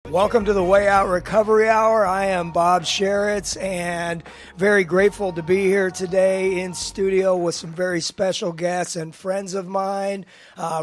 Welcome to the Way Out Recovery Hour. I am Bob Sharits and very grateful to be here today in studio with some very special guests and friends of mine.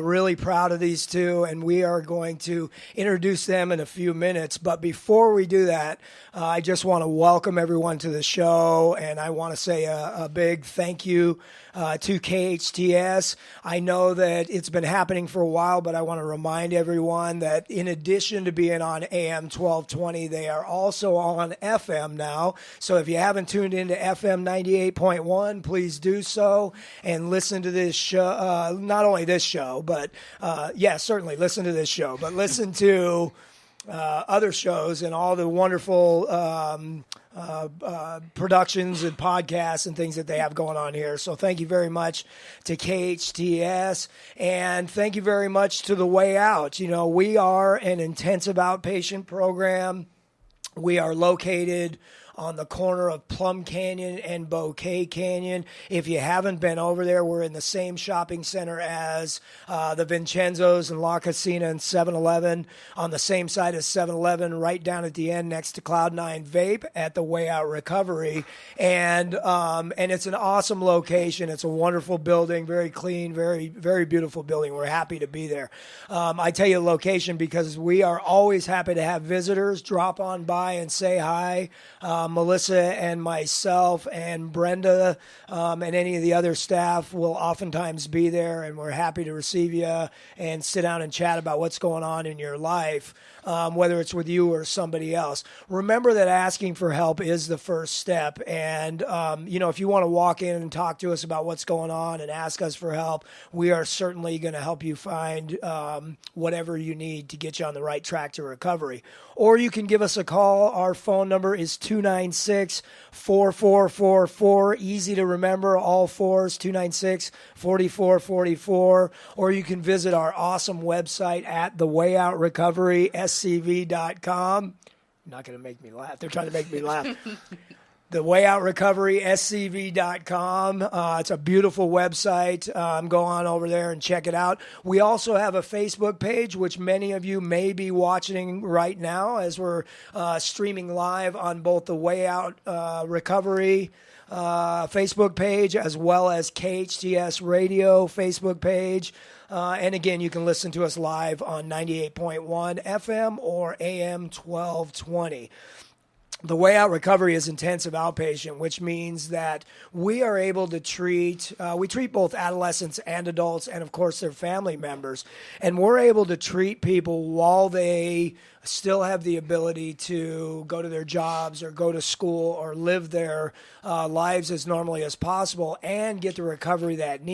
Really proud of these two, and we are going to introduce them in a few minutes. But before we do that, I just want to welcome everyone to the show, and I want to say a big thank you to KHTS. I know that it's been happening for a while, but I want to remind everyone that in addition to being on AM 1220, they are also on FM now. So if you haven't tuned into FM 98.1, please do so and listen to this show. Not only this show, but certainly listen to this show, but listen to other shows and all the wonderful productions and podcasts and things that they have going on here. So thank you very much to KHTS, and thank you very much to The Way Out. You know, we are an intensive outpatient program. We are located on the corner of Plum Canyon and Bouquet Canyon. If you haven't been over there, we're in the same shopping center as the Vincenzo's and La Casina and 7-Eleven, on the same side as 7-Eleven, right down at the end next to Cloud9 Vape at the Way Out Recovery. And it's an awesome location. It's a wonderful building, very clean, very, very beautiful building. We're happy to be there. I tell you the location because we are always happy to have visitors drop on by and say hi. Melissa and myself and Brenda and any of the other staff will oftentimes be there, and we're happy to receive you and sit down and chat about what's going on in your life, whether it's with you or somebody else. Remember that asking for help is the first step, and if you want to walk in and talk to us about what's going on and ask us for help, we are certainly going to help you find whatever you need to get you on the right track to recovery. Or you can give us a call. Our phone number is 296-4444. Easy to remember, all fours, 296-4444. Or you can visit our awesome website at thewayoutrecoveryscv.com. Not going to make me laugh. They're trying to make me laugh. thewayoutrecoveryscv.com. It's a beautiful website. Go on over there and check it out. We also have a Facebook page, which many of you may be watching right now as we're streaming live on both the Way Out Recovery Facebook page as well as KHTS Radio Facebook page. And again, you can listen to us live on 98.1 FM or AM 1220. The Way Out Recovery is intensive outpatient, which means that we are able to treat both adolescents and adults and, of course, their family members. And we're able to treat people while they still have the ability to go to their jobs or go to school or live their lives as normally as possible and get the recovery that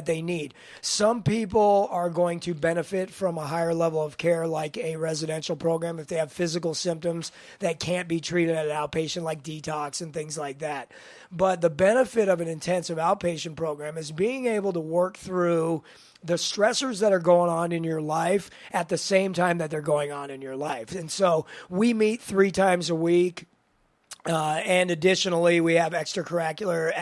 they need. Some people are going to benefit from a higher level of care, like a residential program, if they have physical symptoms that can't be treated at an outpatient, like detox and things like that. But the benefit of an intensive outpatient program is being able to work through the stressors that are going on in your life at the same time that they're going on in your life. And so we meet 3 times a week. And additionally, we have extracurricular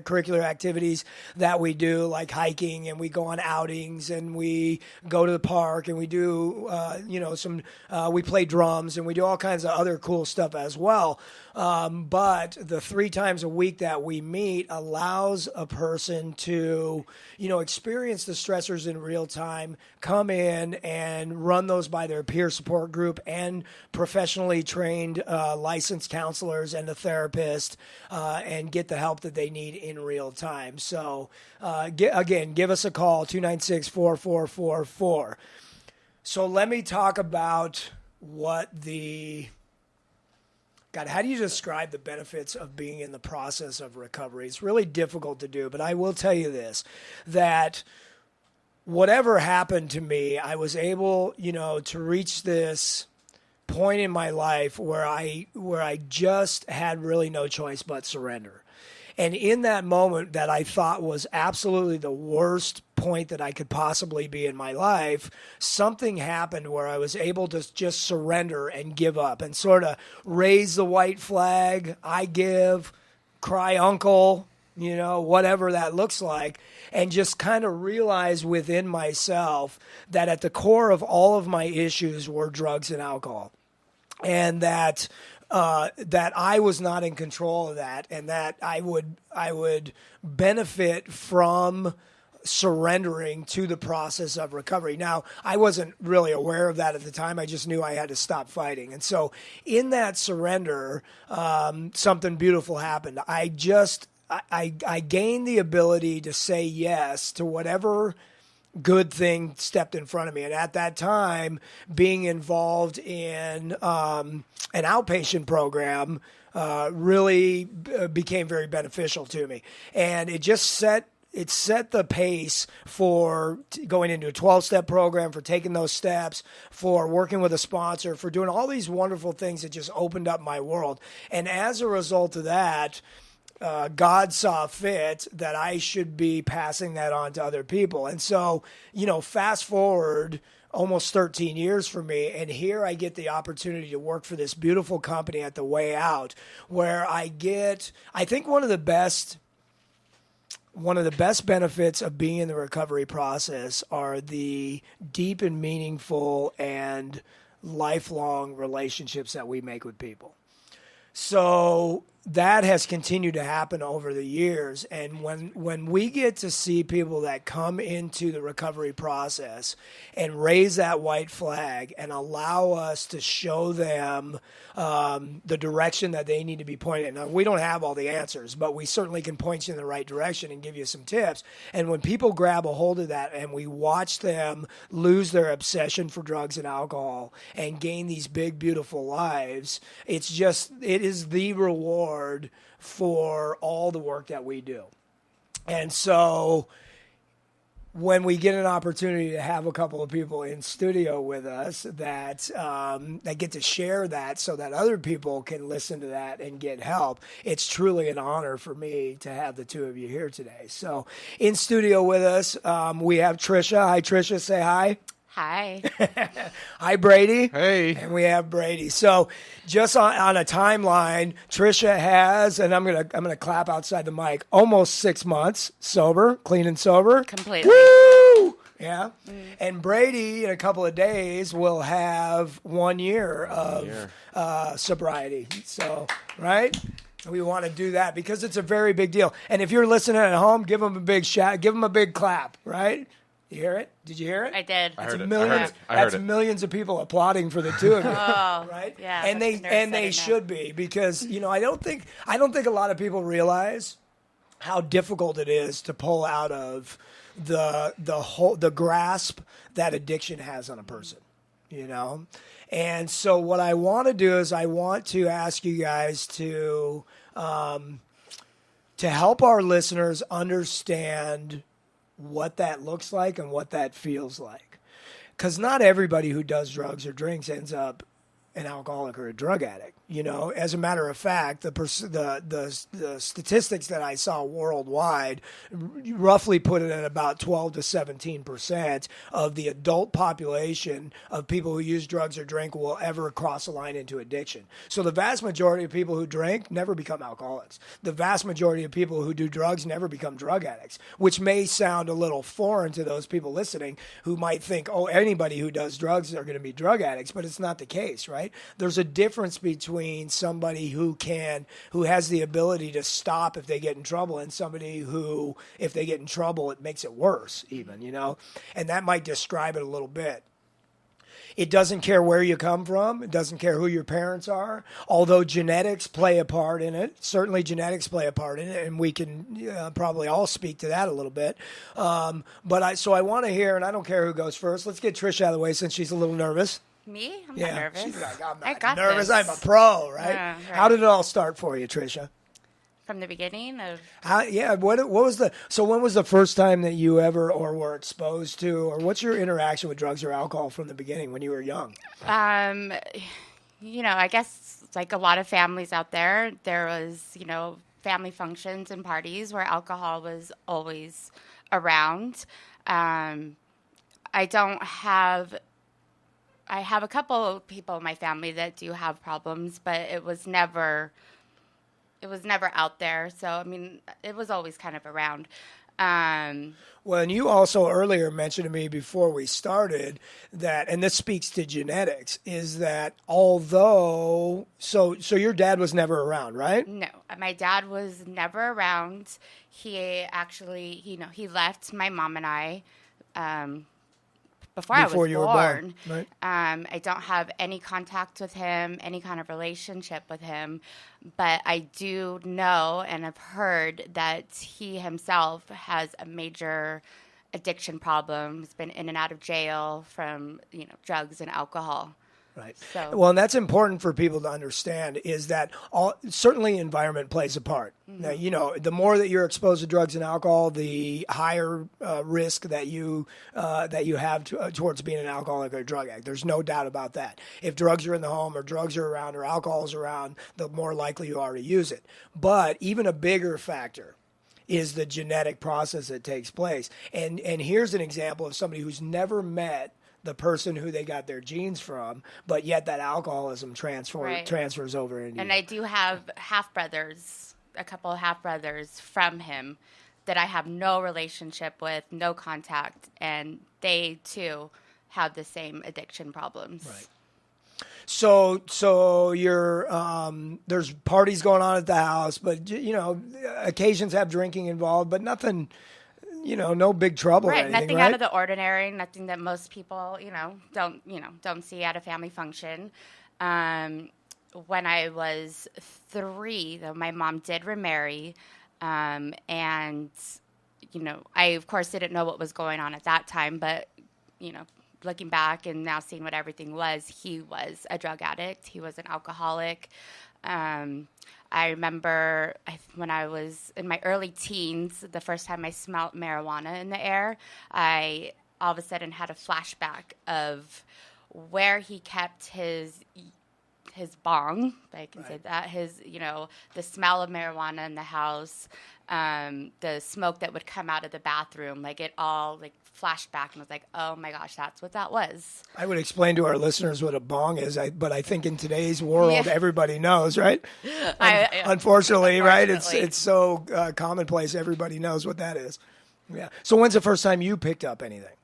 curricular activities that we do, like hiking, and we go on outings, and we go to the park, and we do, we play drums, and we do all kinds of other cool stuff as well. But the 3 times a week that we meet allows a person to, experience the stressors in real time, come in and run those by their peer support group and professionally trained licensed counselors and a therapist, and get the help that they need in real time. So, give us a call, 296-4444. So let me talk about how do you describe the benefits of being in the process of recovery? It's really difficult to do, but I will tell you this, that whatever happened to me, I was able, to reach this point in my life where I just had really no choice but surrender. And in that moment that I thought was absolutely the worst point that I could possibly be in my life, something happened where I was able to just surrender and give up and sort of raise the white flag. I give, cry uncle, whatever that looks like, and just kind of realize within myself that at the core of all of my issues were drugs and alcohol, and that I was not in control of that, and that I would benefit from surrendering to the process of recovery. Now, I wasn't really aware of that at the time. I just knew I had to stop fighting. And so in that surrender, something beautiful happened. I gained the ability to say yes to whatever good thing stepped in front of me. And at that time, being involved in an outpatient program really became very beneficial to me. And it just set the pace for going into a 12-step program, for taking those steps, for working with a sponsor, for doing all these wonderful things that just opened up my world. And as a result of that, God saw fit that I should be passing that on to other people. And so, fast forward almost 13 years for me, and here I get the opportunity to work for this beautiful company at the Way Out, where I think one of the best benefits of being in the recovery process are the deep and meaningful and lifelong relationships that we make with people. So that has continued to happen over the years. And when we get to see people that come into the recovery process and raise that white flag and allow us to show them the direction that they need to be pointed in. Now, we don't have all the answers, but we certainly can point you in the right direction and give you some tips. And when people grab a hold of that and we watch them lose their obsession for drugs and alcohol and gain these big, beautiful lives, it is the reward for all the work that we do. And so when we get an opportunity to have a couple of people in studio with us that get to share that so that other people can listen to that and get help, it's truly an honor for me to have the two of you here today. So in studio with us, we have Trisha. Hi, Trisha. Say hi. Hi. Hi, Brady. Hey. And we have Brady. So just on a timeline, Trisha has, and I'm gonna clap outside the mic, almost 6 months sober, clean and sober. Completely. Woo! Yeah. And Brady, in a couple of days, will have 1 year of sobriety. So, right? We want to do that because it's a very big deal. And if you're listening at home, give them a big shout, give them a big clap, right? You hear it? Did you hear it? I did. I heard it. That's millions of people applauding for the two of you. Oh, right? Yeah. And they should be, because I don't think a lot of people realize how difficult it is to pull out of the grasp that addiction has on a person. And so what I want to do is I want to ask you guys to help our listeners understand what that looks like and what that feels like. Because not everybody who does drugs or drinks ends up an alcoholic or a drug addict. As a matter of fact, the statistics that I saw worldwide roughly put it at about 12 to 17% of the adult population of people who use drugs or drink will ever cross a line into addiction. So the vast majority of people who drink never become alcoholics. The vast majority of people who do drugs never become drug addicts, which may sound a little foreign to those people listening who might think, oh, anybody who does drugs are going to be drug addicts, but it's not the case, right? There's a difference between somebody who has the ability to stop if they get in trouble and somebody who, if they get in trouble, it makes it worse even, and that might describe it a little bit. It doesn't care where you come from. It doesn't care who your parents are, although genetics play a part in it. Certainly genetics play a part in it, and we can probably all speak to that a little bit. But I want to hear, and I don't care who goes first. Let's get Trisha out of the way since she's a little nervous. Me? I'm not nervous. She's like, I'm I not got nervous. this. I'm a pro, right? Right? How did it all start for you, Trisha? From the beginning of... What was when was the first time that you ever or were exposed to, or what's your interaction with drugs or alcohol from the beginning when you were young? I guess like a lot of families out there was, family functions and parties where alcohol was always around. I have a couple of people in my family that do have problems, but it was never it was never out there. So, I mean, it was always kind of around. Well, and you also earlier mentioned to me before we started that, and this speaks to genetics, is that although, so your dad was never around, right? No, my dad was never around. He actually, he left my mom and I before I was you were born, right? I don't have any contact with him, any kind of relationship with him, but I do know and have heard that he himself has a major addiction problem. He's been in and out of jail from, drugs and alcohol. Right. So, well, and that's important for people to understand is that certainly environment plays a part. Mm-hmm. Now, the more that you're exposed to drugs and alcohol, the higher risk that you have towards being an alcoholic or drug addict. There's no doubt about that. If drugs are in the home or drugs are around or alcohol is around, the more likely you are to use it. But even a bigger factor is the genetic process that takes place. And here's an example of somebody who's never met the person who they got their genes from, but yet that alcoholism transfers over into and you. I do have a couple of half-brothers from him that I have no relationship with, no contact, and they too have the same addiction problems. Right. So you're there's parties going on at the house, but occasions have drinking involved, but nothing, no big trouble. Right, or anything, nothing right? out of the ordinary, nothing that most people, don't see at a family function. When I was 3, though, my mom did remarry, and I of course didn't know what was going on at that time, but looking back and now seeing what everything was, he was a drug addict. He was an alcoholic. I remember when I was in my early teens, the first time I smelled marijuana in the air, I all of a sudden had a flashback of where he kept his bong, if I can say that, the smell of marijuana in the house, the smoke that would come out of the bathroom, it all flashed back and was like, oh my gosh, that's what that was. I would explain to our listeners what a bong is, but I think in today's world, everybody knows, right? Unfortunately, right? It's so commonplace. Everybody knows what that is. Yeah. So when's the first time you picked up anything?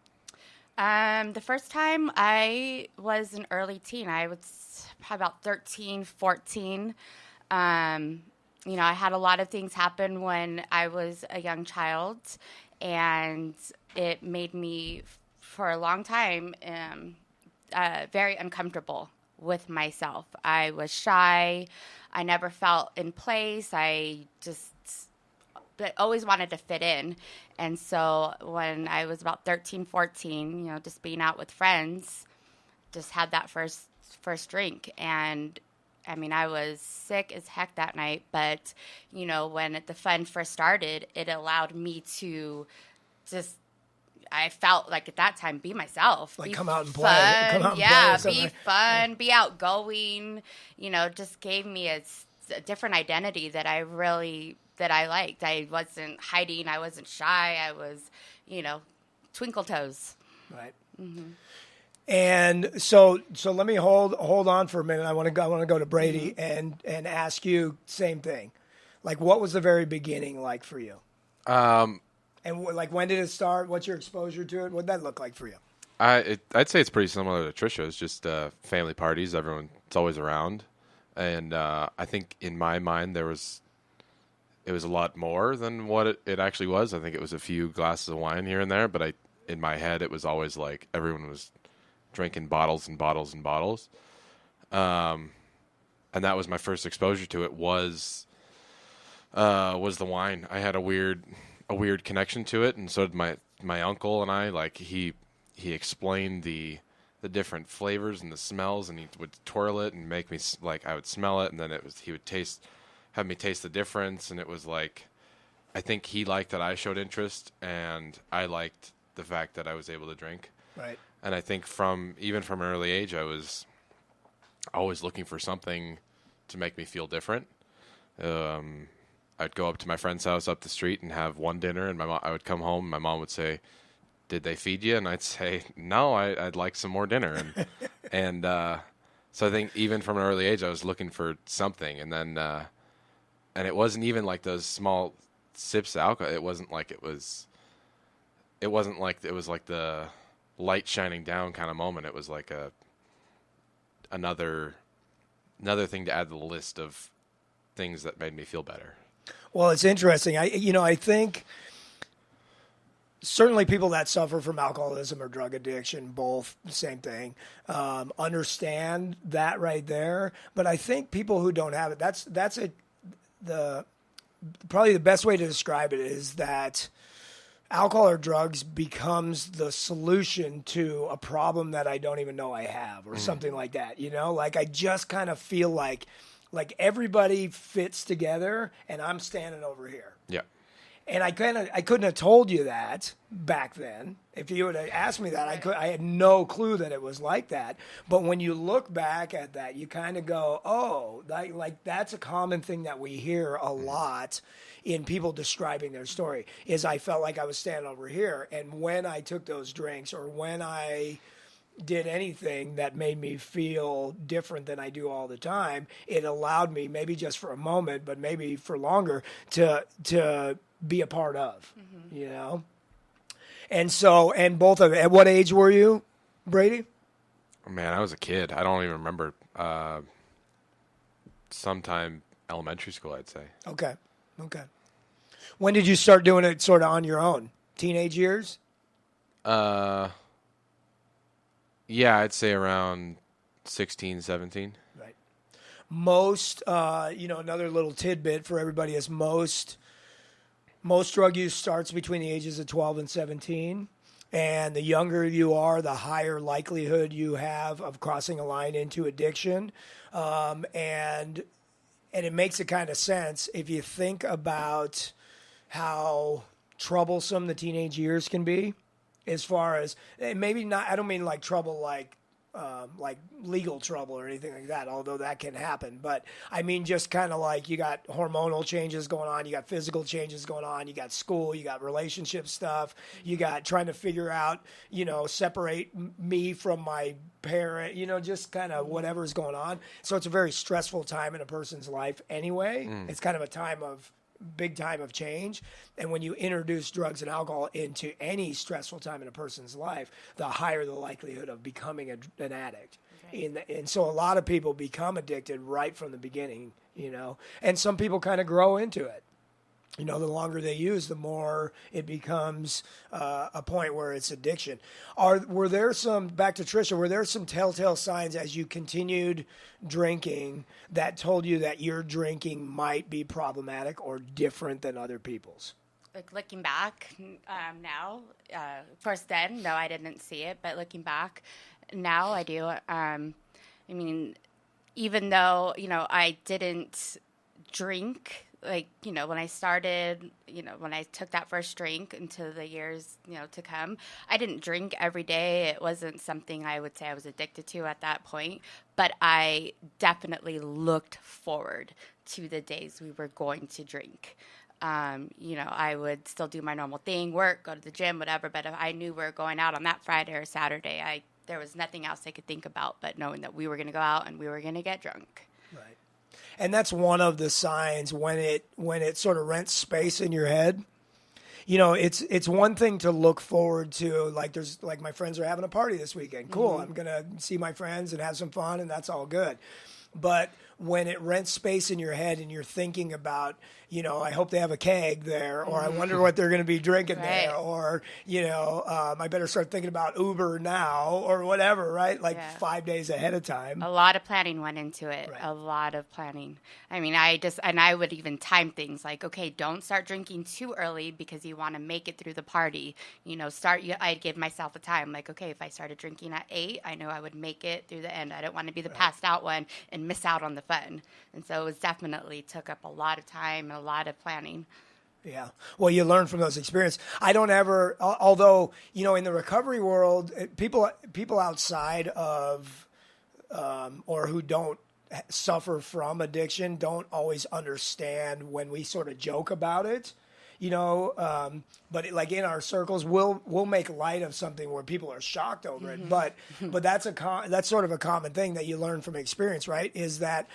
The first time I was an early teen. I was probably about 13, 14. I had a lot of things happen when I was a young child, and it made me, for a long time, very uncomfortable with myself. I was shy. I never felt in place. I always wanted to fit in. And so when I was about 13, 14, just being out with friends, just had that first drink. And I mean, I was sick as heck that night, but, when the fun first started, it allowed me to I felt like at that time, be myself. Be come out and fun. play. Come out and play be fun, be outgoing, just gave me a different identity that I liked. I wasn't hiding. I wasn't shy. I was, twinkle toes. Right. Mm-hmm. And so let me hold on for a minute. I want to go to Brady and ask you same thing. What was the very beginning like for you? And when did it start? What's your exposure to it? What did that look like for you? I'd say it's pretty similar to Trisha. It's just family parties. It's always around. And I think in my mind it was a lot more than what it actually was. I think it was a few glasses of wine here and there, but in my head it was always like everyone was drinking bottles and bottles and bottles. And that was my first exposure to it was the wine. I had a weird connection to it, and so did my uncle and I. He explained the different flavors and the smells, and he would twirl it and make me I would smell it, and then he would have me taste the difference, and it was I think he liked that I showed interest, and I liked the fact that I was able to drink. Right. And I think even from an early age, I was always looking for something to make me feel different. I'd go up to my friend's house up the street and have one dinner, and I would come home. My mom would say, "Did they feed you?" And I'd say, "No, I'd like some more dinner." And so I think even from an early age, I was looking for something. And then And it wasn't even like those small sips of alcohol. It wasn't like it was like the light shining down kind of moment. It was like another thing to add to the list of things that made me feel better. Well, it's interesting. I think certainly people that suffer from alcoholism or drug addiction, both the same thing, understand that right there. But I think people who don't have it, probably the best way to describe it is that alcohol or drugs becomes the solution to a problem that I don't even know I have, or something like that. Like I just kind of feel like everybody fits together and I'm standing over here. Yeah. And I couldn't have told you that back then. If you would have asked me that, I had no clue that it was like that. But when you look back at that, you kind of go, oh, like that's a common thing that we hear a lot in people describing their story, is I felt like I was standing over here. And when I took those drinks, or when I did anything that made me feel different than I do all the time, it allowed me, maybe just for a moment, but maybe for longer, to be a part of, And so, and both of it, at what age were you, Brady? Man, I was a kid. I don't even remember. Sometime elementary school, I'd say. Okay. When did you start doing it sort of on your own? Teenage years? Yeah, I'd say around 16, 17. Right. Most, another little tidbit for everybody is most drug use starts between the ages of 12 and 17. And the younger you are, the higher likelihood you have of crossing a line into addiction. And it makes a kind of sense if you think about how troublesome the teenage years can be, as far as, maybe not, I don't mean like trouble like legal trouble or anything like that, although that can happen. But I mean, just kind of like you got hormonal changes going on, you got physical changes going on, you got school, you got relationship stuff, you got trying to figure out, separate me from my parent, just kind of whatever's going on. So it's a very stressful time in a person's life anyway. It's kind of a big time of change. And when you introduce drugs and alcohol into any stressful time in a person's life, the higher the likelihood of becoming an addict. Right. And so a lot of people become addicted right from the beginning, and some people kind of grow into it. The longer they use, the more it becomes a point where it's addiction. Were there some, back to Trisha, were there some telltale signs as you continued drinking that told you that your drinking might be problematic or different than other people's? Like looking back now, of course then, no, I didn't see it, but looking back now I do. I mean, even though, I didn't drink, like, when I started, when I took that first drink into the years, to come, I didn't drink every day. It wasn't something I would say I was addicted to at that point, but I definitely looked forward to the days we were going to drink. I would still do my normal thing, work, go to the gym, whatever, but if I knew we were going out on that Friday or Saturday, there was nothing else I could think about but knowing that we were going to go out and we were going to get drunk. Right. And that's one of the signs when it sort of rents space in your head. It's one thing to look forward to, like my friends are having a party this weekend. Cool. I'm going to see my friends and have some fun, and that's all good. But when it rents space in your head and you're thinking about, I hope they have a keg there, or I wonder what they're going to be drinking there, or, I better start thinking about Uber now, or whatever, right? 5 days ahead of time. A lot of planning went into it. Right. A lot of planning. I mean, I would even time things like, okay, don't start drinking too early because you want to make it through the party. I'd give myself a time, like, okay, if I started drinking at 8, I know I would make it through the end. I didn't want to be the passed out one and miss out on the fun. And so it definitely took up a lot of time and a lot of planning. Yeah. Well, you learn from those experiences. I don't ever, although, in the recovery world, people outside of, or who don't suffer from addiction don't always understand when we sort of joke about it. But like in our circles, we'll make light of something where people are shocked over it. But that's sort of a common thing that you learn from experience, right? Is that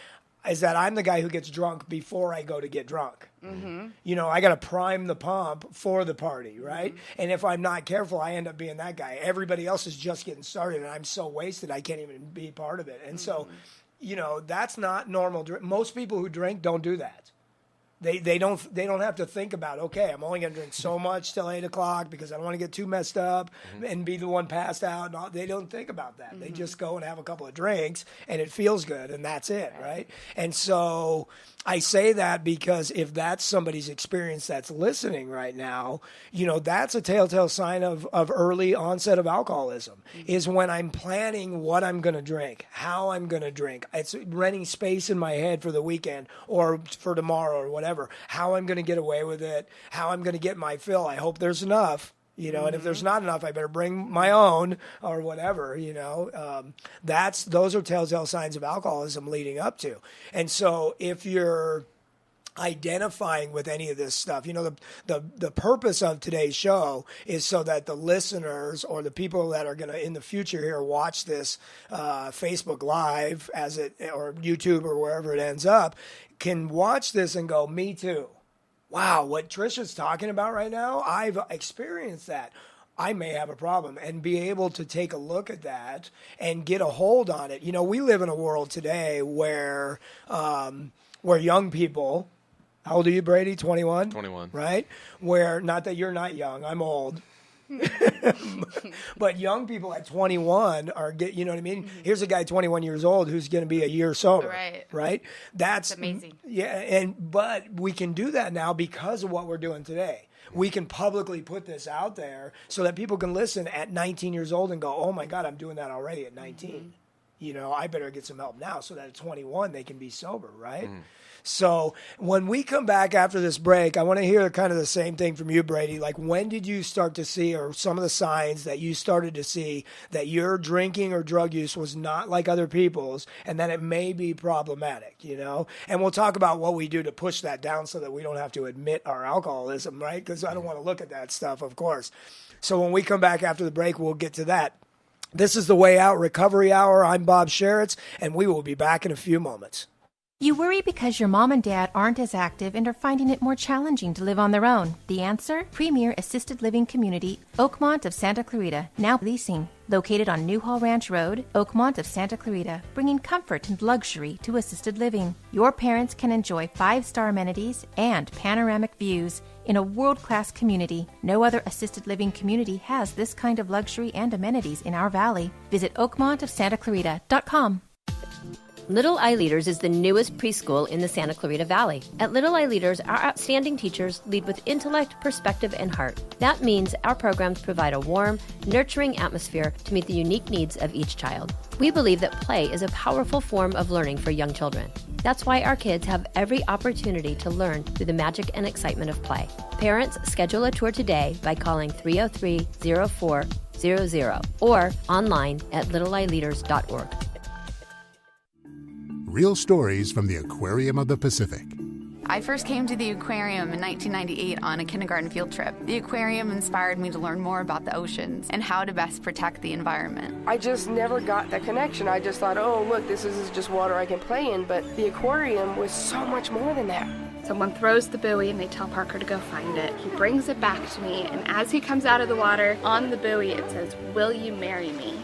is that I'm the guy who gets drunk before I go to get drunk. You know, I got to prime the pump for the party, right? And if I'm not careful, I end up being that guy. Everybody else is just getting started, and I'm so wasted I can't even be part of it. And so, you know, that's not normal. Most people who drink don't do that. They don't have to think about, okay, I'm only going to drink so much till 8 o'clock because I don't want to get too messed up and be the one passed out. No, they don't think about that. They just go and have a couple of drinks and it feels good and that's it, right? And so I say that because if that's somebody's experience that's listening right now, you know, that's a telltale sign of early onset of alcoholism is when I'm planning what I'm going to drink, how I'm going to drink. It's renting space in my head for the weekend or for tomorrow or whatever. How I'm going to get away with it, how I'm going to get my fill. I hope there's enough, you know, and if there's not enough, I better bring my own or whatever, you know. Those are telltale signs of alcoholism leading up to. And so if you're identifying with any of this stuff, you know, the purpose of today's show is so that the listeners or the people that are going to in the future here watch this Facebook Live or YouTube or wherever it ends up can watch this and go, me too. Wow, what Trisha's talking about right now, I've experienced that. I may have a problem, and be able to take a look at that and get a hold on it. You know, we live in a world today where young people, how old are you, Brady? 21? 21. Right? Where, not that you're not young, I'm old. But young people at 21 you know what I mean? Here's a guy 21 years old who's going to be a year sober. Right? That's amazing. Yeah, but we can do that now because of what we're doing today. We can publicly put this out there so that people can listen at 19 years old and go, oh my God, I'm doing that already at 19. You know, I better get some help now so that at 21 they can be sober, right? So when we come back after this break, I want to hear kind of the same thing from you, Brady. Like, when did you start to see, or some of the signs that you started to see that your drinking or drug use was not like other people's and that it may be problematic, you know? And we'll talk about what we do to push that down so that we don't have to admit our alcoholism, right? Because I don't want to look at that stuff, of course. So when we come back after the break, we'll get to that. This is the Way Out Recovery Hour. I'm Bob Sharits, and we will be back in a few moments. You worry because your mom and dad aren't as active and are finding it more challenging to live on their own. The answer? Premier Assisted Living Community, Oakmont of Santa Clarita, now leasing. Located on Newhall Ranch Road, Oakmont of Santa Clarita, bringing comfort and luxury to assisted living. Your parents can enjoy 5-star amenities and panoramic views in a world-class community. No other assisted living community has this kind of luxury and amenities in our valley. Visit oakmontofsantaclarita.com. Little Eye Leaders is the newest preschool in the Santa Clarita Valley. At Little Eye Leaders, our outstanding teachers lead with intellect, perspective, and heart. That means our programs provide a warm, nurturing atmosphere to meet the unique needs of each child. We believe that play is a powerful form of learning for young children. That's why our kids have every opportunity to learn through the magic and excitement of play. Parents, schedule a tour today by calling 303-0400 or online at littleeyeleaders.org. Real stories from the Aquarium of the Pacific. I first came to the aquarium in 1998 on a kindergarten field trip. The aquarium inspired me to learn more about the oceans and how to best protect the environment. I just never got that connection. I just thought, oh, look, this is just water I can play in, but the aquarium was so much more than that. Someone throws the buoy and they tell Parker to go find it. He brings it back to me, and as he comes out of the water, on the buoy it says, "Will you marry me?"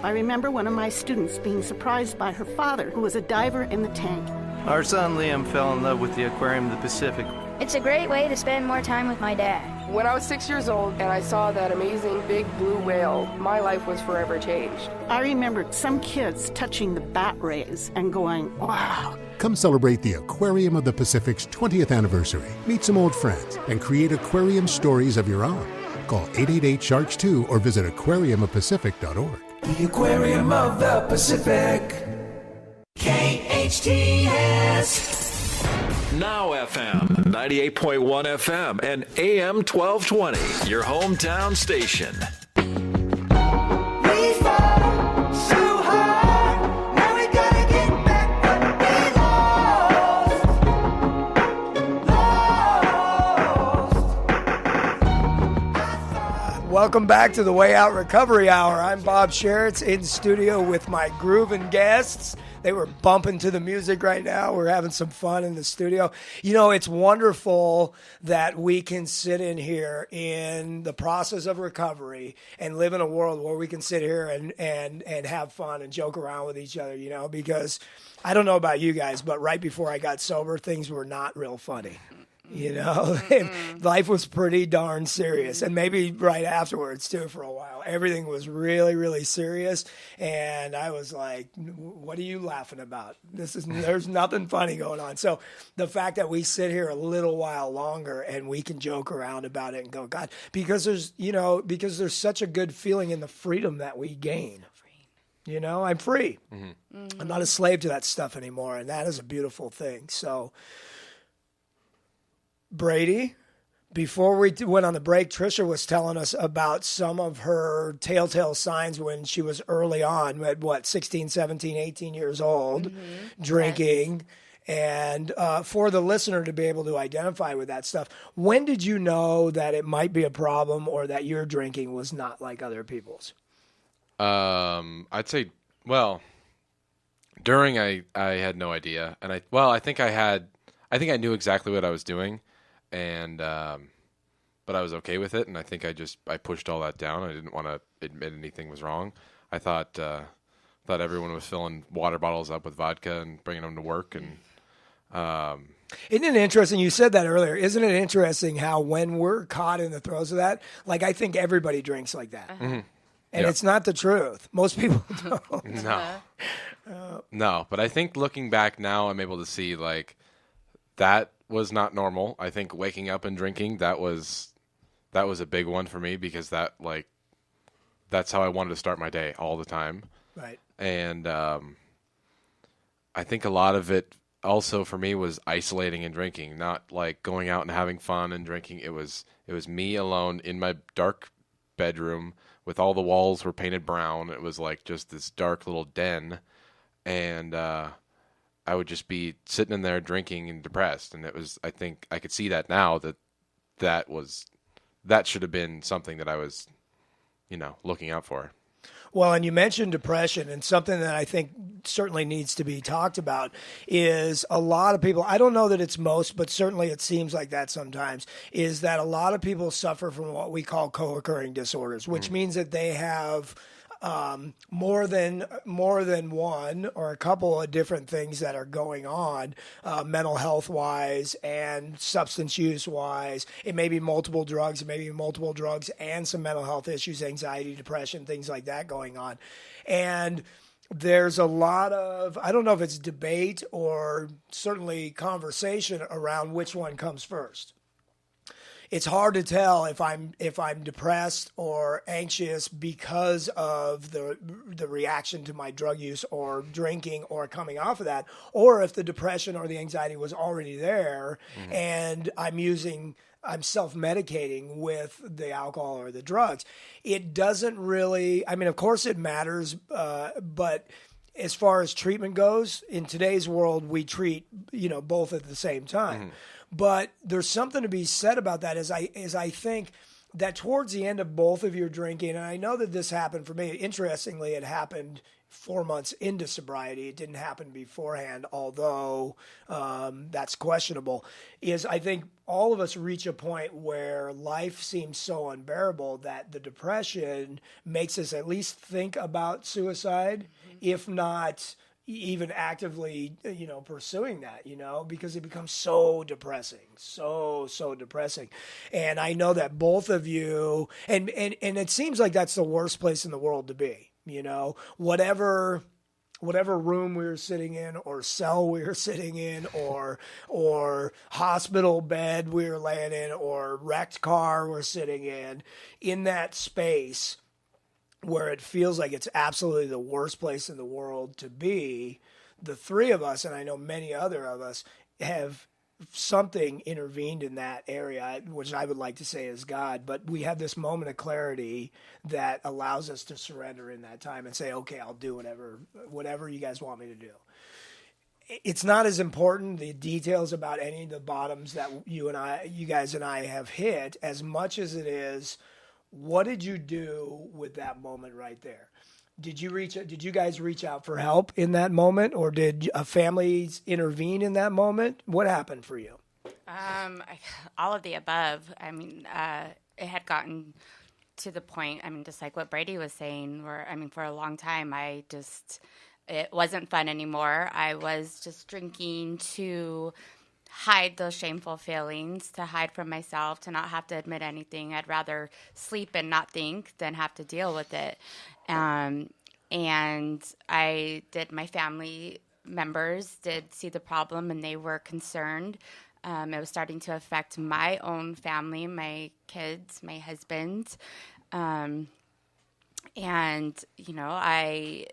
I remember one of my students being surprised by her father, who was a diver in the tank. Our son Liam fell in love with the Aquarium of the Pacific. It's a great way to spend more time with my dad. When I was 6 years old and I saw that amazing big blue whale, my life was forever changed. I remember some kids touching the bat rays and going, wow. Come celebrate the Aquarium of the Pacific's 20th anniversary. Meet some old friends and create aquarium stories of your own. Call 888-SHARKS-2 or visit aquariumofpacific.org. The Aquarium of the Pacific. KHTS. Now FM, 98.1 FM and AM 1220, your hometown station. We fall so hard, now we gotta get back what we lost. Welcome back to the Way Out Recovery Hour. I'm Bob Sharits in studio with my grooving guests. They were bumping to the music right now. We're having some fun in the studio. You know, it's wonderful that we can sit in here in the process of recovery and live in a world where we can sit here and have fun and joke around with each other, you know, because I don't know about you guys, but right before I got sober, things were not real funny. You know, life was pretty darn serious, and maybe right afterwards too for a while. Everything was really, really serious, and I was like, "What are you laughing about? There's nothing funny going on." So the fact that we sit here a little while longer and we can joke around about it and go, "God," because there's such a good feeling in the freedom that we gain. You know, I'm free. I'm not a slave to that stuff anymore, and that is a beautiful thing. So. Brady, before we went on the break, Trisha was telling us about some of her telltale signs when she was early on, at 16, 17, 18 years old, drinking. Yes. And for the listener to be able to identify with that stuff, when did you know that it might be a problem or that your drinking was not like other people's? I'd say, during I had no idea. And I think I knew exactly what I was doing. And, but I was okay with it. And I think I pushed all that down. I didn't want to admit anything was wrong. I thought everyone was filling water bottles up with vodka and bringing them to work. And, isn't it interesting? You said that earlier. Isn't it interesting how when we're caught in the throes of that, like I think everybody drinks like that. And it's not the truth. Most people don't. No, but I think looking back now, I'm able to see like that was not normal. I think waking up and drinking, that was a big one for me because that's how I wanted to start my day all the time. Right. And I think a lot of it also for me was isolating and drinking, not like going out and having fun and drinking. It was me alone in my dark bedroom with all the walls were painted brown. It was like just this dark little den. And I would just be sitting in there drinking and depressed. And I think I could see that now that should have been something that I was, looking out for. Well, and you mentioned depression, and something that I think certainly needs to be talked about is a lot of people, I don't know that it's most, but certainly it seems like that sometimes, is that a lot of people suffer from what we call co-occurring disorders, which means that they have more than one or a couple of different things that are going on, mental health wise and substance use wise. It may be multiple drugs. It may be multiple drugs and some mental health issues, anxiety, depression, things like that going on. And there's a lot of, I don't know if it's debate or certainly conversation around which one comes first. It's hard to tell if I'm depressed or anxious because of the reaction to my drug use or drinking or coming off of that, or if the depression or the anxiety was already there and I'm self-medicating with the alcohol or the drugs. It doesn't really, I mean, of course it matters, but as far as treatment goes, in today's world, we treat, both at the same time. But there's something to be said about that as I think that towards the end of both of your drinking, and I know that this happened for me, interestingly, it happened 4 months into sobriety. It didn't happen beforehand, although that's questionable, is I think all of us reach a point where life seems so unbearable that the depression makes us at least think about suicide, if not even actively, pursuing that, because it becomes so depressing, so depressing. And I know that both of you, and it seems like that's the worst place in the world to be, whatever room we were sitting in or cell we were sitting in or hospital bed we were laying in or wrecked car we're sitting in that space where it feels like it's absolutely the worst place in the world to be, the three of us, and I know many other of us, have something intervened in that area, which I would like to say is God, but we have this moment of clarity that allows us to surrender in that time and say, okay, I'll do whatever you guys want me to do. It's not as important, the details about any of the bottoms that you guys and I have hit, as much as it is What did you do with that moment right there? Did you guys reach out for help in that moment, or did families intervene in that moment? What happened for you? All of the above. I mean, it had gotten to the point, I mean, just like what Brady was saying, where, I mean, for a long time, it wasn't fun anymore. I was just drinking to hide those shameful feelings, to hide from myself, to not have to admit anything. I'd rather sleep and not think than have to deal with it. And my family members did see the problem, and they were concerned. It was starting to affect my own family, my kids, my husband. And, you know, I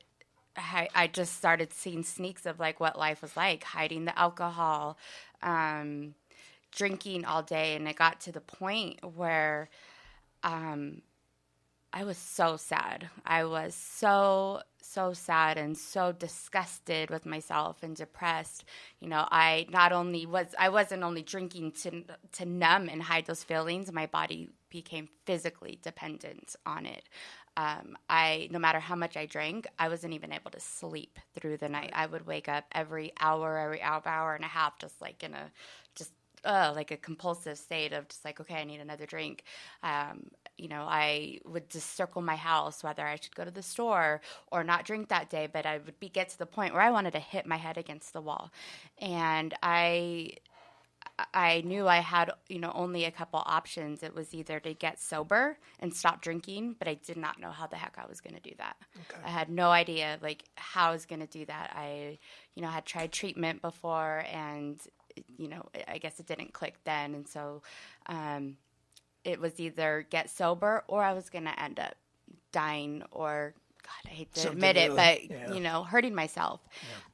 just started seeing sneaks of like what life was like, hiding the alcohol, drinking all day. And it got to the point where I was so sad. I was so sad and so disgusted with myself and depressed. You know, I wasn't only drinking to numb and hide those feelings. My body became physically dependent on it. No matter how much I drank, I wasn't even able to sleep through the night. I would wake up every hour and a half, just like in like a compulsive state of just like, okay, I need another drink. You know, I would just circle my house, whether I should go to the store or not drink that day, but I would get to the point where I wanted to hit my head against the wall. And I knew I had, you know, only a couple options. It was either to get sober and stop drinking, but I did not know how the heck I was going to do that. Okay. I had no idea, like, how I was going to do that. I, you know, had tried treatment before, and, you know, I guess it didn't click then. And so it was either get sober or I was going to end up dying or, God, I hate to admit it, but, you know, hurting myself.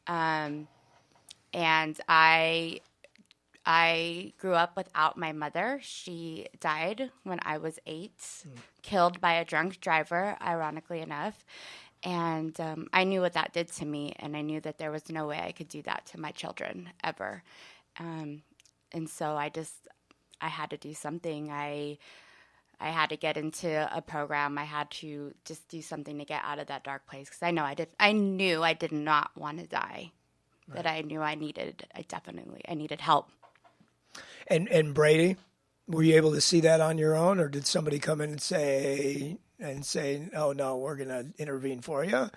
Yeah. And I grew up without my mother. She died when I was 8, killed by a drunk driver, ironically enough. And I knew what that did to me, and I knew that there was no way I could do that to my children ever. And so I had to do something. I had to get into a program. I had to just do something to get out of that dark place, because I knew I did not want to die. Right. That I knew I needed help. And Brady, were you able to see that on your own, or did somebody come in and say, oh no, we're going to intervene for you?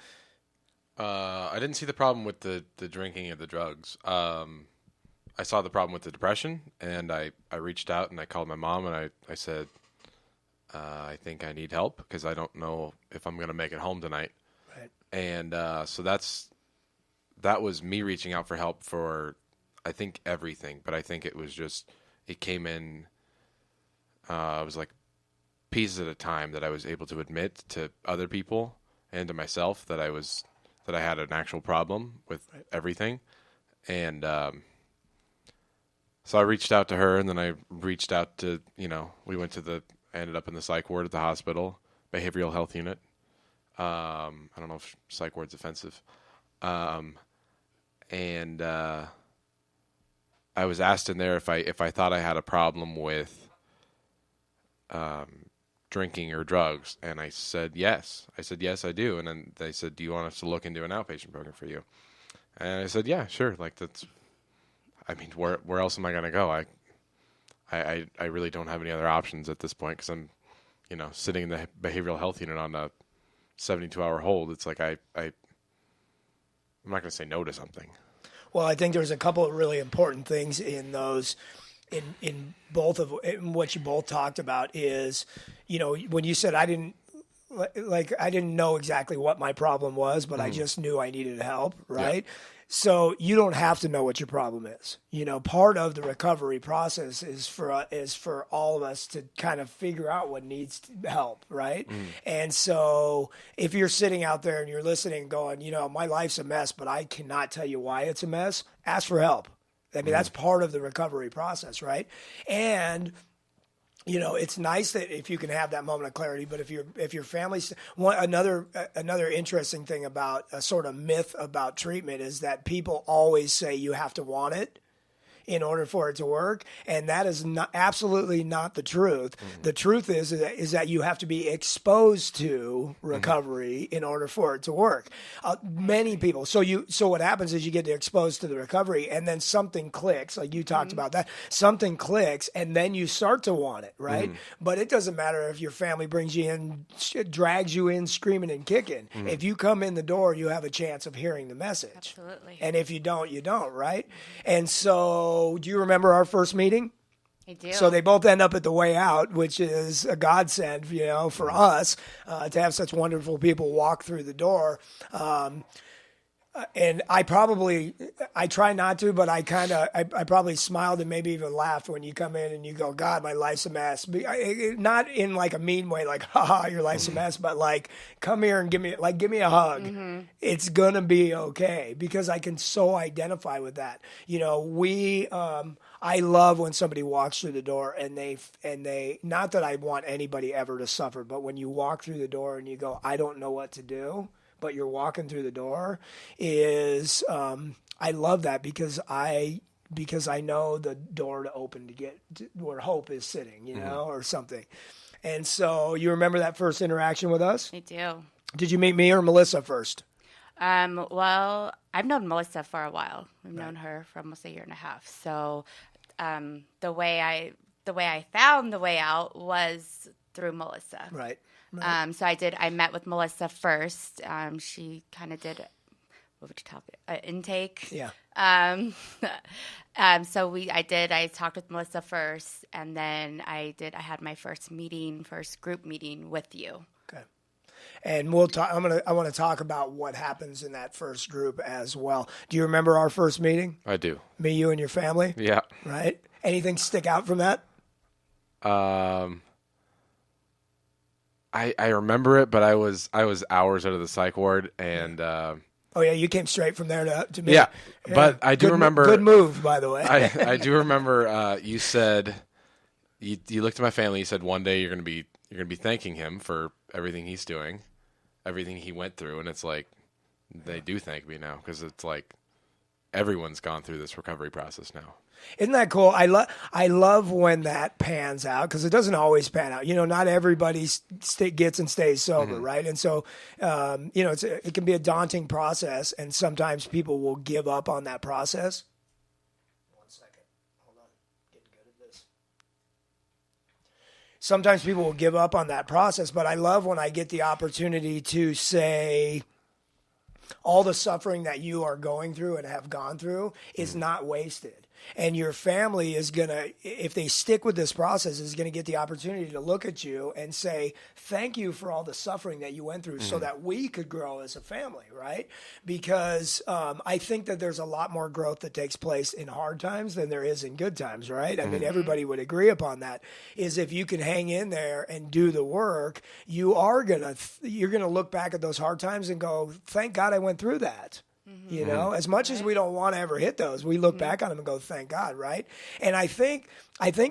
I didn't see the problem with the drinking or the drugs. I saw the problem with the depression, and I reached out and I called my mom, and I said, I think I need help because I don't know if I'm going to make it home tonight. Right. And so that was me reaching out for help for, I think, everything. But I think it came in, it was like pieces at a time that I was able to admit to other people and to myself that I had an actual problem with everything. And so I reached out to her, and then I reached out to, you know, I ended up in the psych ward at the hospital, behavioral health unit. I don't know if psych ward's offensive. And I was asked in there if I thought I had a problem with drinking or drugs, and I said yes. I said yes, I do. And then they said, do you want us to look into an outpatient program for you? And I said, yeah, sure. Like, that's, I mean, where else am I going to go? I really don't have any other options at this point, because I'm, you know, sitting in the behavioral health unit on a 72-hour hold. It's like I'm not going to say no to something. Well, I think there's a couple of really important things in those, in what you both talked about is, you know, when you said I didn't know exactly what my problem was, but I just knew I needed help, right? Yeah. So you don't have to know what your problem is. You know, part of the recovery process is for all of us to kind of figure out what needs help, right? And so if you're sitting out there and you're listening going, you know, my life's a mess, but I cannot tell you why it's a mess, ask for help. I mean, that's part of the recovery process, right? And you know, it's nice that if you can have that moment of clarity, but if your family's another interesting thing about a sort of myth about treatment is that people always say you have to want it. in order for it to work. And that is absolutely not the truth. The truth is that you have to be exposed to recovery in order for it to work. Many people. So what happens is you get exposed to the recovery, and then something clicks, like you talked about that. Something clicks, and then you start to want it, right? But it doesn't matter if your family brings you in, drags you in screaming and kicking. If you come in the door, you have a chance of hearing the message. Absolutely. And if you don't, you don't, right? And so, do you remember our first meeting? I do. So they both end up at the way out, which is a godsend, for us to have such wonderful people walk through the door. And I try not to, but I probably smiled and maybe even laughed when you come in and you go, God, my life's a mess. Not in like a mean way, like, haha, your life's a mess, but like, come here and give me a hug. It's going to be okay, because I can so identify with that. I love when somebody walks through the door and they, not that I want anybody ever to suffer, but when you walk through the door and you go, I don't know what to do, but you're walking through the door is, I love that because I know the door to open to get to where hope is sitting, or something. And so you remember that first interaction with us? I do. Did you meet me or Melissa first? Well, I've known Melissa for a while. I've known her for almost a year and a half. So, the way I found the way out was through Melissa. Right. So I met with Melissa first. She kind of did, what would you call it? Intake. Yeah. I talked with Melissa first, and then I had my first group meeting with you. Okay. And we'll talk. I want to talk about what happens in that first group as well. Do you remember our first meeting? I do. Me, you, and your family? Yeah. Right? Anything stick out from that? I remember it, but I was hours out of the psych ward, and oh yeah, you came straight from there to me. Yeah, but I do remember. Good move, by the way. I do remember. You said you looked at my family. You said one day you're gonna be thanking him for everything he's doing, everything he went through, and it's like they do thank me now, because it's like everyone's gone through this recovery process now. Isn't that cool? I love when that pans out, because it doesn't always pan out. Not everybody gets and stays sober, right? And so, it can be a daunting process, and sometimes people will give up on that process. One second. Hold on. Getting good at this. Sometimes people will give up on that process, but I love when I get the opportunity to say, all the suffering that you are going through and have gone through is not wasted. And your family is going to, if they stick with this process, is going to get the opportunity to look at you and say, thank you for all the suffering that you went through so that we could grow as a family, right? Because I think that there's a lot more growth that takes place in hard times than there is in good times, right? I mean, everybody would agree upon that, is if you can hang in there and do the work, you're going to look back at those hard times and go, thank God I went through that. As much as we don't want to ever hit those, we look back on them and go, thank God, right? And I think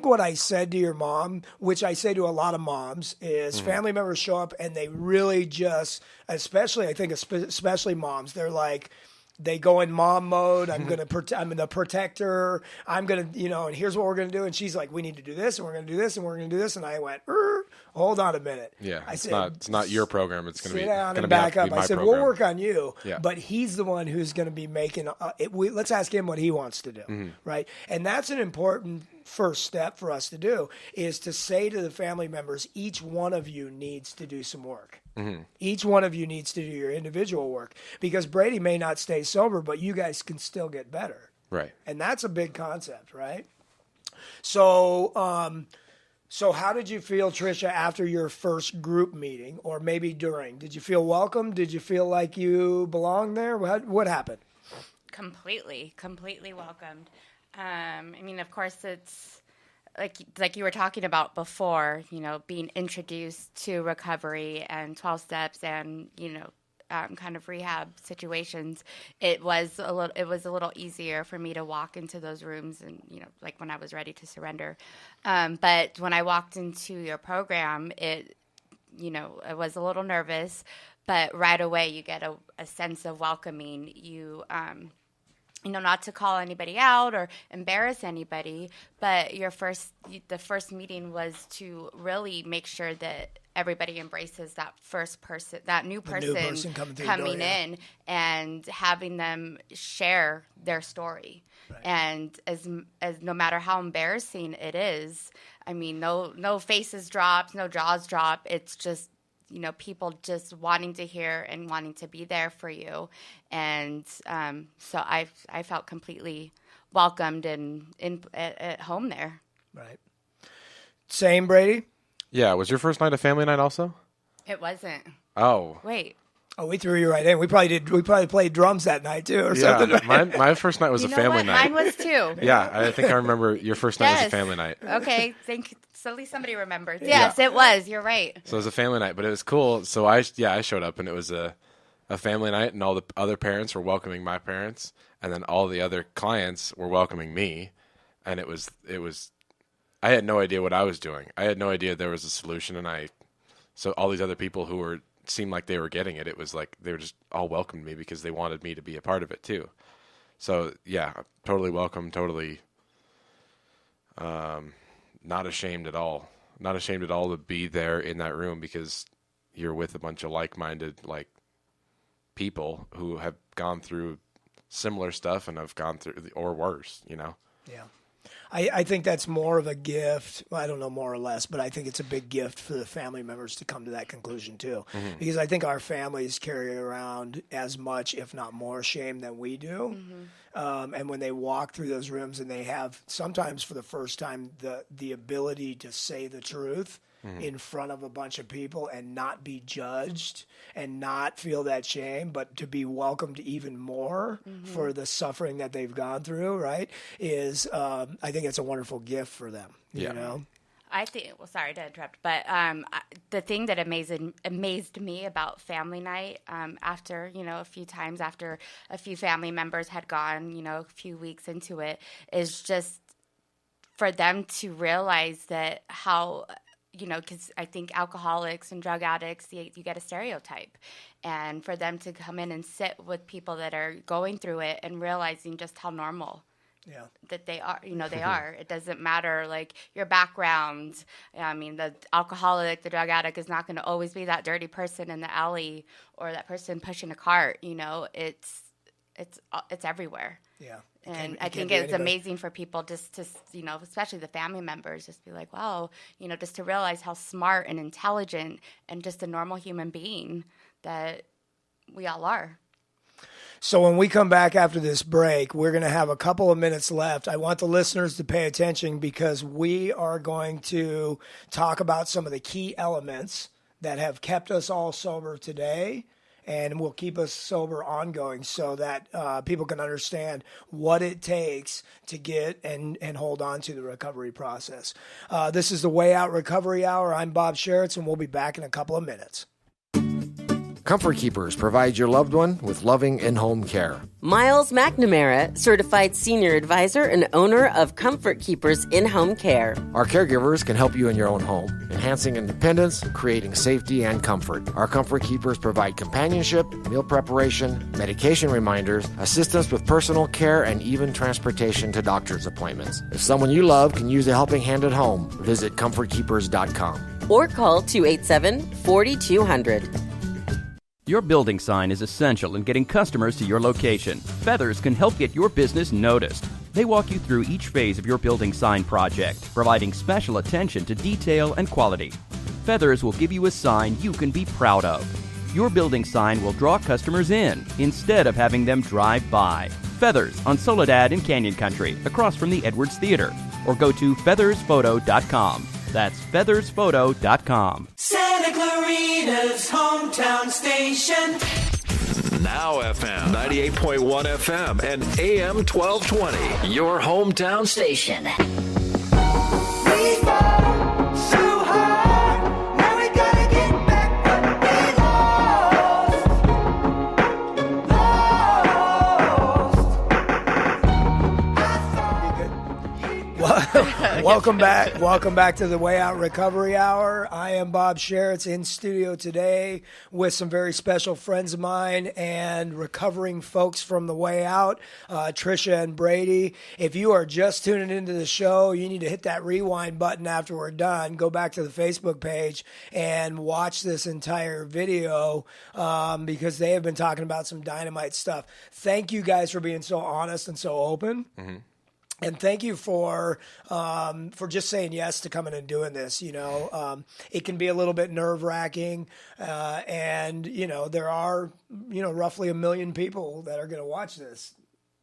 what I said to your mom, which I say to a lot of moms, is family members show up and they really just, especially moms, they're like, they go in mom mode. I'm the protector. I'm going to, and here's what we're going to do. And she's like, we need to do this, and we're going to do this, and we're going to do this. And I went, hold on a minute. Yeah. I said, it's not your program. It's going to be, sit down and back back up. I said, program. we'll work on you, yeah. But he's the one who's going to be making let's ask him what he wants to do. Right. And that's an important first step for us to do, is to say to the family members, each one of you needs to do some work. Each one of you needs to do your individual work, because Brady may not stay sober, but you guys can still get better. Right. And that's a big concept, right? So how did you feel, Trisha, after your first group meeting, or maybe during? Did you feel welcome? Did you feel like you belonged there? What happened? Completely welcomed. I mean, of course, it's like you were talking about before, being introduced to recovery and 12 steps and, kind of rehab situations. It was a little easier for me to walk into those rooms and, like when I was ready to surrender. But when I walked into your program, I was a little nervous, but right away you get a sense of welcoming. not to call anybody out or embarrass anybody, but the first meeting was to really make sure that everybody embraces that new person coming in, and having them share their story. Right. And as no matter how embarrassing it is, I mean, no faces dropped, no jaws drop. It's just, people just wanting to hear and wanting to be there for you. And so I felt completely welcomed and at home there. Right. Same, Brady? Yeah. Was your first night a family night also? It wasn't. Oh. Wait. Oh, we threw you right in. We probably played drums that night too, or something. Right? My first night was a family night. Mine was too. Yeah, I think I remember your first night was a family night. Okay, thank you. So at least somebody remembers. Yes, it was. You're right. So it was a family night, but it was cool. So I showed up, and it was a family night, and all the other parents were welcoming my parents, and then all the other clients were welcoming me, and it was. I had no idea what I was doing. I had no idea there was a solution, and so all these other people who seemed like they were getting it. It was like they were just all welcomed me because they wanted me to be a part of it too. So yeah, totally welcome, totally not ashamed at all. Not ashamed at all to be there in that room because you're with a bunch of like-minded people who have gone through similar stuff and have gone through or worse, Yeah. I think that's more of a gift. Well, I don't know more or less, but I think it's a big gift for the family members to come to that conclusion too. Mm-hmm. Because I think our families carry around as much, if not more, shame than we do. Mm-hmm. And when they walk through those rooms and they have, sometimes for the first time, the ability to say the truth in front of a bunch of people and not be judged and not feel that shame, but to be welcomed even more for the suffering that they've gone through, right, is I think it's a wonderful gift for them, you know? I think, sorry to interrupt, but the thing that amazed me about family night after, a few times after a few family members had gone, a few weeks into it, is just for them to realize that how – because I think alcoholics and drug addicts, you get a stereotype. And for them to come in and sit with people that are going through it and realizing just how normal that they are, they are. It doesn't matter, your background. I mean, the alcoholic, the drug addict is not going to always be that dirty person in the alley or that person pushing a cart. It's everywhere. Yeah. And I think it's amazing for people just to, especially the family members, just be like, wow, just to realize how smart and intelligent and just a normal human being that we all are. So when we come back after this break, we're going to have a couple of minutes left. I want the listeners to pay attention because we are going to talk about some of the key elements that have kept us all sober today and will keep us sober ongoing so that people can understand what it takes to get and hold on to the recovery process. This is the Way Out Recovery Hour. I'm Bob Sharits, and we'll be back in a couple of minutes. Comfort Keepers provides your loved one with loving in-home care. Miles McNamara, certified senior advisor and owner of Comfort Keepers in-home care. Our caregivers can help you in your own home, enhancing independence, creating safety and comfort. Our Comfort Keepers provide companionship, meal preparation, medication reminders, assistance with personal care, and even transportation to doctor's appointments. If someone you love can use a helping hand at home, visit comfortkeepers.com. Or call 287-4200. Your building sign is essential in getting customers to your location. Feathers can help get your business noticed. They walk you through each phase of your building sign project, providing special attention to detail and quality. Feathers will give you a sign you can be proud of. Your building sign will draw customers in instead of having them drive by. Feathers on Soledad in Canyon Country, across from the Edwards Theater. Or go to feathersphoto.com. That's feathersphoto.com. Santa Clarita's hometown station. Now FM 98.1 FM and AM 1220. Your hometown station. We fall so hard. Now we gotta get back what we lost. Welcome back. Welcome back to the Way Out Recovery Hour. I am Bob Sharits in studio today with some very special friends of mine and recovering folks from the Way Out, Trisha and Brady. If you are just tuning into the show, you need to hit that rewind button after we're done. Go back to the Facebook page and watch this entire video because they have been talking about some dynamite stuff. Thank you guys for being so honest and so open. Mm-hmm. And thank you for just saying yes to coming and doing this. You know, it can be a little bit nerve-wracking, and you know there are roughly 1 million people that are going to watch this.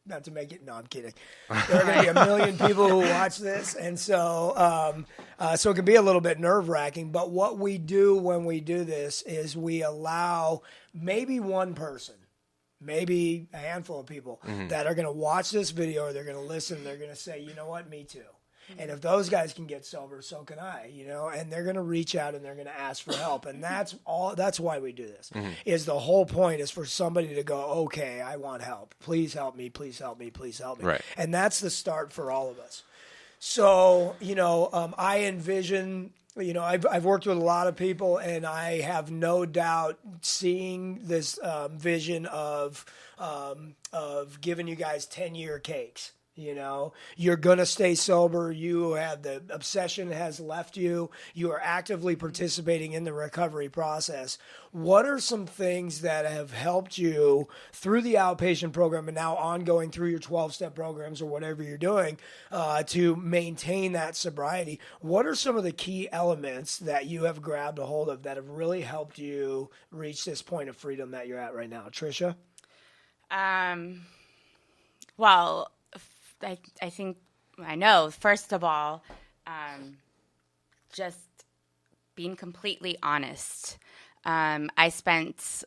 Not to make it. No, I'm kidding. There are going to be 1 million people who watch this, and so it can be a little bit nerve-wracking. But what we do when we do this is we allow maybe one person, maybe a handful of people that are going to watch this video, or they're going to listen. They're going to say, you know what, me too. And if those guys can get sober, so can I, and they're going to reach out and they're going to ask for help. And that's why we do this, is the whole point is for somebody to go, okay, I want help. Please help me. Please help me. Please help me. Right. And that's the start for all of us. So, I envision, I've worked with a lot of people, and I have no doubt seeing this vision of giving you guys 10-year cakes. You're going to stay sober. You have the obsession has left you. You are actively participating in the recovery process. What are some things that have helped you through the outpatient program and now ongoing through your 12-step programs or whatever you're doing to maintain that sobriety? What are some of the key elements that you have grabbed a hold of that have really helped you reach this point of freedom that you're at right now? Trisha? Well, I think I know, first of all, just being completely honest. I spent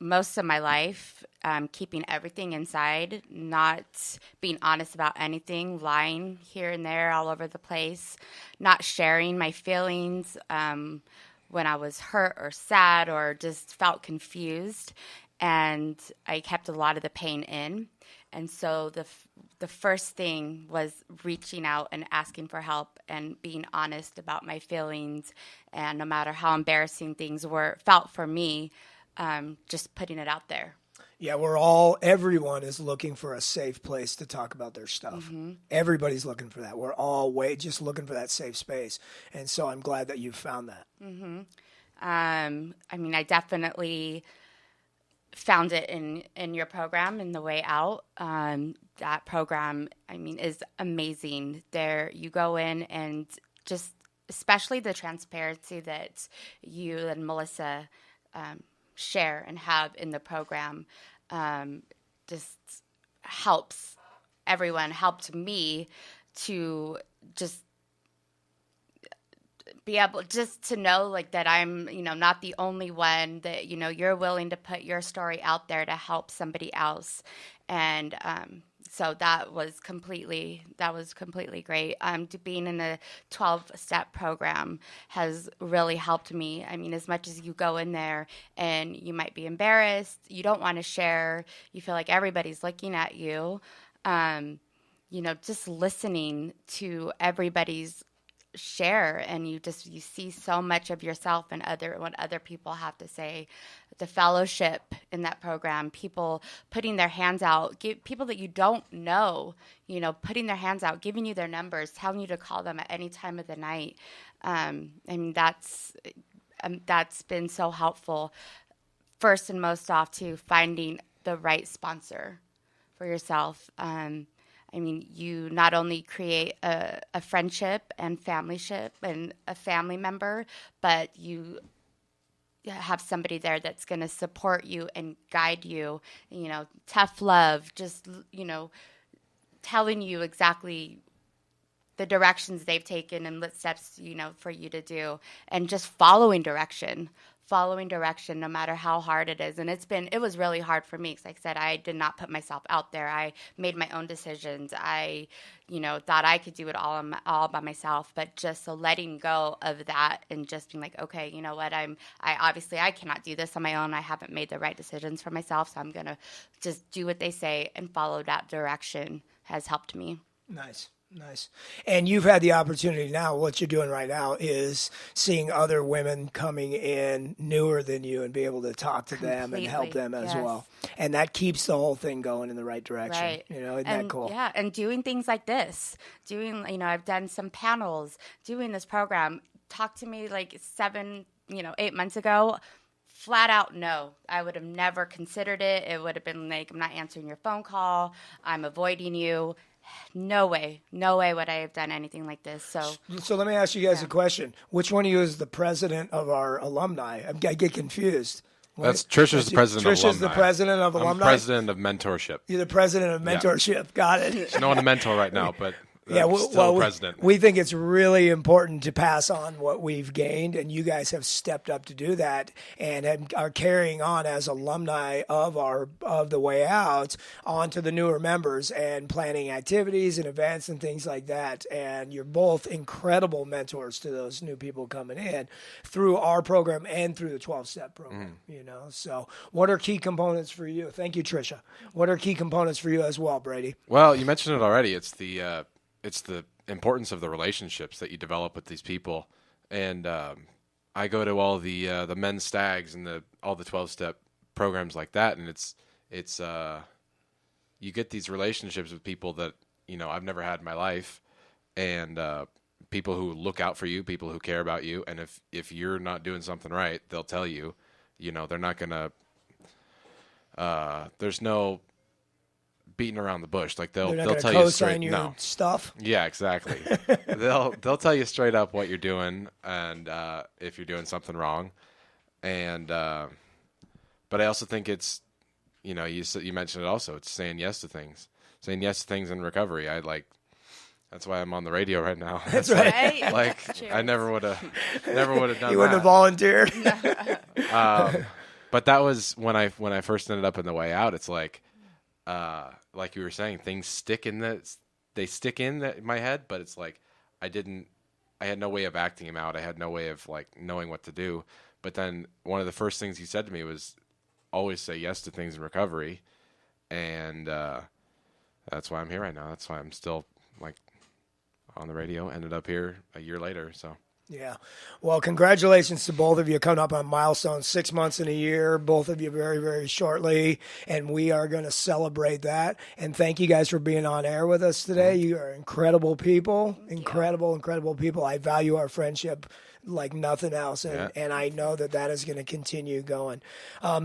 most of my life keeping everything inside, not being honest about anything, lying here and there all over the place, not sharing my feelings when I was hurt or sad or just felt confused. And I kept a lot of the pain in. And so the first thing was reaching out and asking for help and being honest about my feelings. And no matter how embarrassing things felt for me, just putting it out there. Yeah, everyone is looking for a safe place to talk about their stuff. Mm-hmm. Everybody's looking for that. We're all just looking for that safe space. And so I'm glad that you've found that. Mm-hmm. I definitely found it in your program, in the Way Out. That program, is amazing. There you go in and just, especially the transparency that you and Melissa share and have in the program, just helps everyone, helped me to just be able just to know like that I'm, not the only one, that, you're willing to put your story out there to help somebody else. And so that was completely great. Being in a 12-step program has really helped me. As much as you go in there and you might be embarrassed, you don't want to share, you feel like everybody's looking at you, just listening to everybody's share, and you see so much of yourself and what other people have to say. The fellowship in that program, people putting their hands out, people that you don't know, putting their hands out, giving you their numbers, telling you to call them at any time of the night. That's been so helpful. First and most off to finding the right sponsor for yourself. You not only create a friendship and familyship and a family member, but you have somebody there that's going to support you and guide you, tough love, just, telling you exactly the directions they've taken and what steps, for you to do, and just following direction no matter how hard it is. And it was really hard for me because, like I said, I did not put myself out there. I made my own decisions. I, thought I could do it all by myself, but just so letting go of that and just being like, okay, you know what, I obviously I cannot do this on my own. I haven't made the right decisions for myself. So I'm going to just do what they say and follow that direction has helped me. Nice. Nice. And you've had the opportunity now, what you're doing right now is seeing other women coming in newer than you and be able to talk to them and help them as well. And that keeps the whole thing going in the right direction. Right. Isn't that cool? Yeah, and doing things like this, I've done some panels, doing this program. Talk to me like 8 months ago. Flat out, no. I would have never considered it. It would have been like, I'm not answering your phone call. I'm avoiding you. No way would I have done anything like this. So let me ask you guys a question. Which one of you is the president of our alumni? I get confused. Trisha's the president of alumni. Trisha's the president of alumni? I'm president of mentorship. You're the president of mentorship. Yeah. Got it. She's no one to mentor right now, but president. We think it's really important to pass on what we've gained, and you guys have stepped up to do that and are carrying on as alumni of the Way Out onto the newer members and planning activities and events and things like that. And you're both incredible mentors to those new people coming in through our program and through the 12-step program. So what are key components for you? Thank you, Trisha. What are key components for you as well, Brady? Well, you mentioned it already. It's the importance of the relationships that you develop with these people. And I go to all the men's stags and all the 12-step programs like that, and it's you get these relationships with people that I've never had in my life, and people who look out for you, people who care about you, and if you're not doing something right, they'll tell you. They're not gonna. There's no beating around the bush. Like they'll tell you straight your stuff. Yeah, exactly. they'll tell you straight up what you're doing and if you're doing something wrong. And but I also think it's you mentioned it also. It's saying yes to things. Saying yes to things in recovery. That's why I'm on the radio right now. That's right. Like I never would have done that. You wouldn't have volunteered. But that was when I first ended up in the Way Out. It's like you were saying, things stick in my head, but it's like I had no way of acting them out. I had no way of knowing what to do. But then one of the first things he said to me was always say yes to things in recovery. And that's why I'm here right now. That's why I'm still on the radio, ended up here a year later. So. Yeah. Well, congratulations to both of you coming up on milestone 6 months in a year, both of you very, very shortly. And we are going to celebrate that. And thank you guys for being on air with us today. You are incredible people, incredible people. I value our friendship like nothing else. And I know that is going to continue going.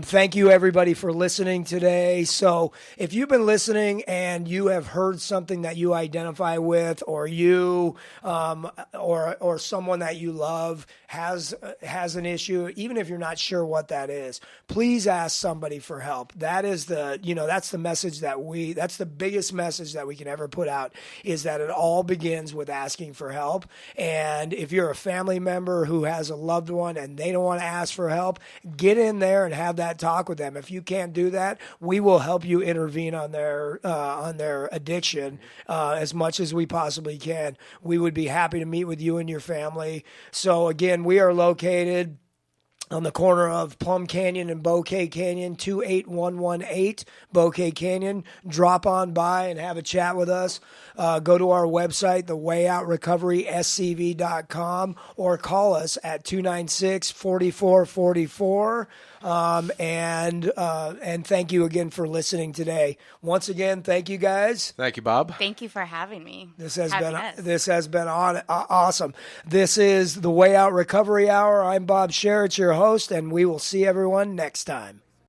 Thank you, everybody, for listening today. So if you've been listening and you have heard something that you identify with, or you or someone that you love has an issue, even if you're not sure what that is, please ask somebody for help. That is that's the message that's the biggest message that we can ever put out, is that it all begins with asking for help. And if you're a family member who has a loved one and they don't want to ask for help, get in there and have that talk with them. If you can't do that, we will help you intervene on their addiction as much as we possibly can. We would be happy to meet with you and your family. So again, we are located on the corner of Plum Canyon and Bouquet Canyon, 28118 Bouquet Canyon. Drop on by and have a chat with us. Go to our website, thewayoutrocoveryscv.com, or call us at 296-4444. And thank you again for listening today. Once again, thank you guys. Thank you, Bob. Thank you for having me. This has been awesome. This is the Way Out Recovery Hour. I'm Bob Sharits, your host, and we will see everyone next time.